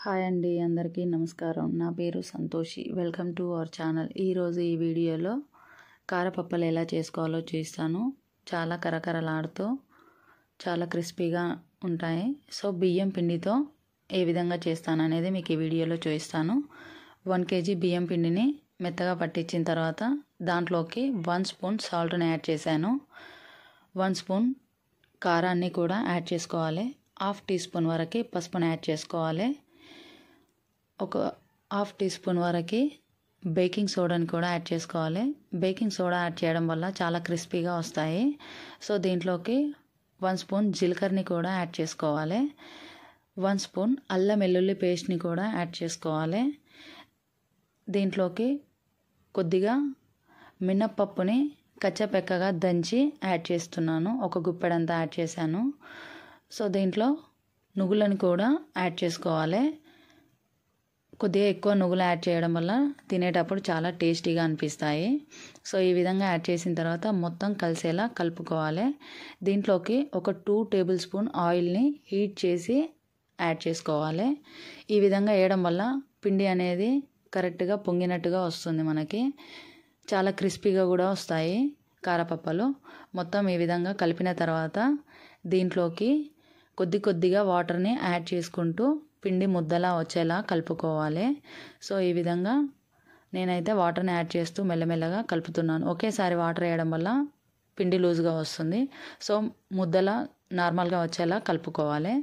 Hi అండి, అందరికీ నమస్కారం. నా పేరు Santoshi. Welcome to our channel. ఈరోజు ఈ వీడియోలో కారపప్పలు ఎలా చేసుకోవాలో చూస్తాను. చాలా కరకరలాడుతూ చాలా క్రిస్పీగా ఉంటాయి. సో బియ్యం పిండితో ఏ విధంగా చేస్తాను అనేది మీకు ఈ వీడియోలో చూపిస్తాను. 1 kg బియ్యం పిండిని మెత్తగా పట్టించిన తర్వాత దాంట్లోకి 1 స్పూన్ సాల్ట్ని యాడ్ చేశాను. 1 స్పూన్ కారాన్ని కూడా యాడ్ చేసుకోవాలి. 1/2 టీ స్పూన్ వరకు పసుపుని యాడ్ చేసుకోవాలి. ఒక 1/2 టీ స్పూన్ వరకు బేకింగ్ సోడాని కూడా యాడ్ చేసుకోవాలి. బేకింగ్ సోడా యాడ్ చేయడం వల్ల చాలా క్రిస్పీగా వస్తాయి. సో దీంట్లోకి 1 స్పూన్ జీలకర్రని కూడా యాడ్ చేసుకోవాలి. 1 స్పూన్ అల్లం వెల్లుల్లి పేస్ట్ని కూడా యాడ్ చేసుకోవాలి. దీంట్లోకి కొద్దిగా మినప్పప్పుని కచ్చపెక్కగా దంచి యాడ్ చేస్తున్నాను. ఒక గుప్పెడంతా యాడ్ చేశాను. సో దీంట్లో నువ్వులను కూడా యాడ్ చేసుకోవాలి. కొద్దిగా ఎక్కువ నువ్వులు యాడ్ చేయడం వల్ల తినేటప్పుడు చాలా టేస్టీగా అనిపిస్తాయి. సో ఈ విధంగా యాడ్ చేసిన తర్వాత మొత్తం కలిసేలా కలుపుకోవాలి. దీంట్లోకి ఒక 2 టేబుల్ స్పూన్ ఆయిల్ని హీట్ చేసి యాడ్ చేసుకోవాలి. ఈ విధంగా వేయడం వల్ల పిండి అనేది కరెక్ట్గా పొంగినట్టుగా వస్తుంది. మనకి చాలా క్రిస్పీగా కూడా వస్తాయి కారపప్పలు. మొత్తం ఈ విధంగా కలిపిన తర్వాత దీంట్లోకి కొద్దిగా వాటర్ని యాడ్ చేసుకుంటూ పిండి ముద్దలా వచ్చేలా కలుపుకోవాలి. సో ఈ విధంగా నేనైతే వాటర్ని యాడ్ చేస్తూ మెల్లమెల్లగా కలుపుతున్నాను. ఒకేసారి వాటర్ వేయడం వల్ల పిండి లూజ్గా వస్తుంది. సో ముద్దలా నార్మల్గా వచ్చేలా కలుపుకోవాలి.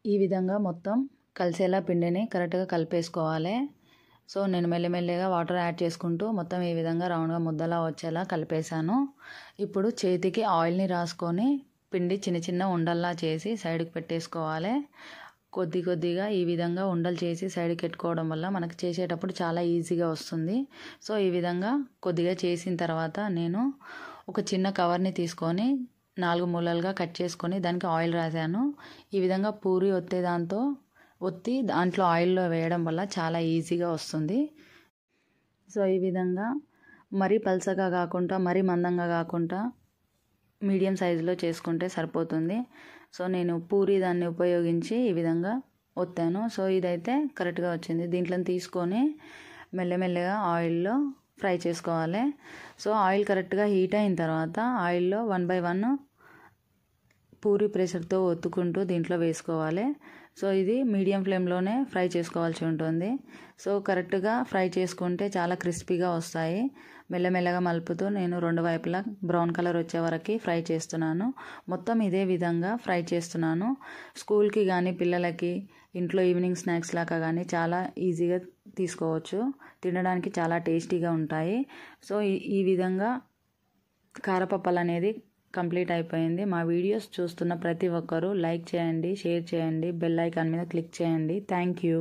ఈ విధంగా మొత్తం కలిసేలా పిండిని కరెక్ట్గా కలిపేసుకోవాలి. సో నేను మెల్లమెల్లగా వాటర్ యాడ్ చేసుకుంటూ మొత్తం ఈ విధంగా రౌండ్గా ముద్దలా వచ్చేలా కలిపేశాను. ఇప్పుడు చేతికి ఆయిల్ని రాసుకొని పిండి చిన్న ఉండల్లా చేసి సైడ్కి పెట్టేసుకోవాలి. కొద్దిగా ఈ విధంగా ఉండలు చేసి సైడ్కి పెట్టుకోవడం వల్ల మనకు చేసేటప్పుడు చాలా ఈజీగా వస్తుంది. సో ఈ విధంగా కొద్దిగా చేసిన తర్వాత నేను ఒక చిన్న కవర్ని తీసుకొని 4 మూలలుగా కట్ చేసుకొని దానికి ఆయిల్ రాశాను. ఈ విధంగా పూరి ఒత్తి దాంట్లో ఆయిల్లో వేయడం వల్ల చాలా ఈజీగా వస్తుంది. సో ఈ విధంగా మరీ పల్చగా కాకుండా మరీ మందంగా కాకుండా మీడియం సైజులో చేసుకుంటే సరిపోతుంది. సో నేను పూరి దాన్ని ఉపయోగించి ఈ విధంగా ఒత్తాను. సో ఇదైతే కరెక్ట్గా వచ్చింది. దీంట్లో తీసుకొని మెల్లమెల్లగా ఆయిల్లో ఫ్రై చేసుకోవాలి. సో ఆయిల్ కరెక్ట్గా హీట్ అయిన తర్వాత ఆయిల్లో 1 by 1 పూరి ప్రెషర్తో ఒత్తుకుంటూ దీంట్లో వేసుకోవాలి. సో ఇది మీడియం ఫ్లేమ్లోనే ఫ్రై చేసుకోవాల్సి ఉంటుంది. సో కరెక్ట్గా ఫ్రై చేసుకుంటే చాలా క్రిస్పీగా వస్తాయి. మెల్లమెల్లగా మలుపుతూ నేను 2 వైపులా బ్రౌన్ కలర్ వచ్చే వరకు ఫ్రై చేస్తున్నాను. మొత్తం ఇదే విధంగా ఫ్రై చేస్తున్నాను. స్కూల్కి కానీ పిల్లలకి ఇంట్లో ఈవినింగ్ స్నాక్స్ లాగా కానీ చాలా ఈజీగా తీసుకోవచ్చు. తినడానికి చాలా టేస్టీగా ఉంటాయి. సో ఈ విధంగా కారపప్పలు అనేది కంప్లీట్ అయిపోయింది. మా వీడియోస్ చూస్తున్న ప్రతి ఒక్కరూ లైక్ చేయండి, షేర్ చేయండి, బెల్ ఐకాన్ మీద క్లిక్ చేయండి. Thank you.